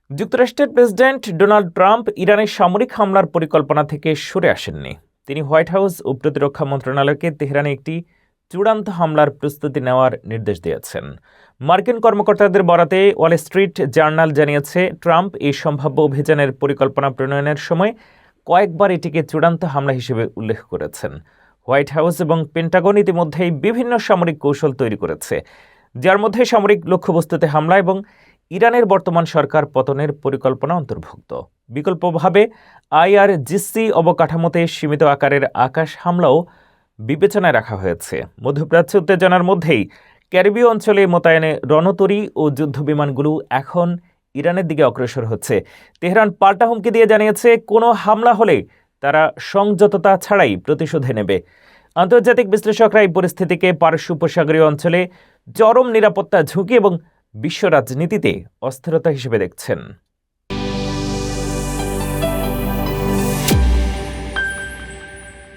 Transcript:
যুক্তরাষ্ট্রের president Donald Trump ইরানের সামরিক হামলার পরিকল্পনা থেকে সরে আসেননি। তিনি হোয়াইট হাউস ও প্রতিরক্ষা মন্ত্রণালয়কে তেহরানে একটি চূড়ান্ত হামলার প্রস্তুতি নেওয়ার নির্দেশ দিয়েছেন। মার্কিন কর্মকর্তাদের বরাতে ওয়াল স্ট্রিট জার্নাল জানিয়েছে, ট্রাম্প এই সম্ভাব্য অভিযানের পরিকল্পনা প্রণয়নের সময় কয়েকবার এটিকে চূড়ান্ত হামলা হিসেবে উল্লেখ করেছেন। হোয়াইট হাউস এবং পেন্টাগন ইতিমধ্যেই বিভিন্ন সামরিক কৌশল তৈরি করেছে, যার মধ্যে সামরিক লক্ষ্যবস্তুতে হামলা এবং ইরানের বর্তমান সরকার পতনের পরিকল্পনা অন্তর্ভুক্ত। বিকল্পভাবে আইআরজিসি অবকাঠামোতে সীমিত আকারের আকাশ হামলাও বিবেচনায় রাখা হয়েছে। মধ্যপ্রাচ্য উত্তেজনার মধ্যেই ক্যারিবীয় অঞ্চলে মোতায়েনে রণতরী ও যুদ্ধবিমানগুলো এখন ইরানের দিকে অগ্রসর হচ্ছে। তেহরান পাল্টা হুমকি দিয়ে জানিয়েছে, কোনো হামলা হলে তারা সংযততা ছাড়াই প্রতিশোধে নেবে। আন্তর্জাতিক বিশ্লেষকরা এই পরিস্থিতিকে পারস্য উপসাগরীয় অঞ্চলে চরম নিরাপত্তা ঝুঁকি এবং বিশ্ব রাজনীতিতে অস্থিরতা হিসেবে দেখছেন।